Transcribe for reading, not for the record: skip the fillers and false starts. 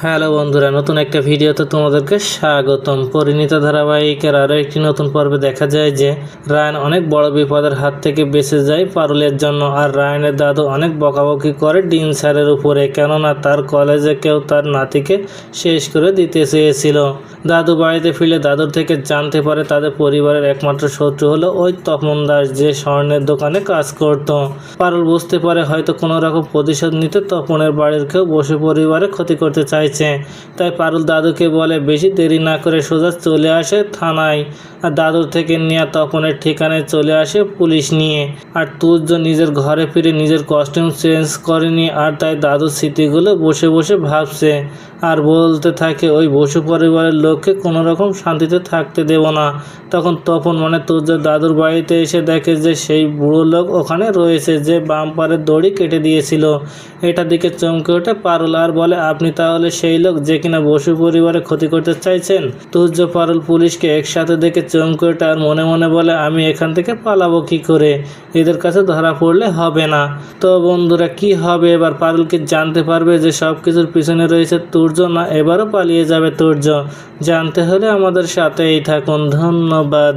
Hello বন্ধুরা, নতুন একটা ভিডিওতে তোমাদেরকে স্বাগতম। পরিণীতা ধারাবাহিকের আরও একটি নতুন পর্বে দেখা যায় যে রায়ান অনেক বড় বিপদের হাত থেকে বেঁচে যায় পারুলের জন্য। আর রায়ানের দাদু অনেক বকাবকি করে ডিন স্যারের উপরে, কেননা তার কলেজে কেউ তার নাতিকে শেষ করে দিতে চেয়েছিল। দাদু বাড়িতে ফিরে দাদুর থেকে জানতে পারে তাদের পরিবারের একমাত্র শত্রু হলো ওই তপন দাস, যে স্বর্ণের দোকানে কাজ করত। পারুল বুঝতে পারে হয়তো কোনো রকম প্রতিশোধ নিতে তপনের বাড়ির কেউ বসু পরিবারে ক্ষতি করতে চাইছে। তাই পারুল দাদুকে বলে বেশি দেরি না করে সোজা চলে আসে থানায়। আর দাদুর থেকে নেওয়া তপনের ঠিকানায় চলে আসে পুলিশ নিয়ে। আর তুর্য নিজের ঘরে ফিরে নিজের কস্টিউম চেঞ্জ করেনি, আর তাই দাদুর স্মৃতিগুলো বসে বসে ভাবছে আর বলতে থাকে ওই বসু পরিবারের লোককে কোনো রকম শান্তিতে থাকতে দেব না। তখন তপন তুর্য দাদুর বাড়িতে এসে দেখে যে সেই বুড়ো লোক ওখানে রয়েছে, যে বাম্পারের দড়ি কেটে দিয়েছিল। এটা দিকে চমকে ওঠে পারুল আর বলে, আপনি তাহলে সেই লোক যে কিনা বসু পরিবারে ক্ষতি করতে চাইছেন? তুর্য পারুল পুলিশকে একসাথে দেখে চমকে ওঠে আর মনে মনে বলে, আমি এখান থেকে পালাবো কি করে? এদের কাছে ধরা পড়লে হবে না। তো বন্ধুরা, কি হবে এবার? পারুল কি জানতে পারবে যে সব কিছুর পিছনে রয়েছে তুর্য, না এবারও পালিয়ে যাবে তুর্য? জানতে হলে আমাদের সাথেই থাকুন। ধন্যবাদ।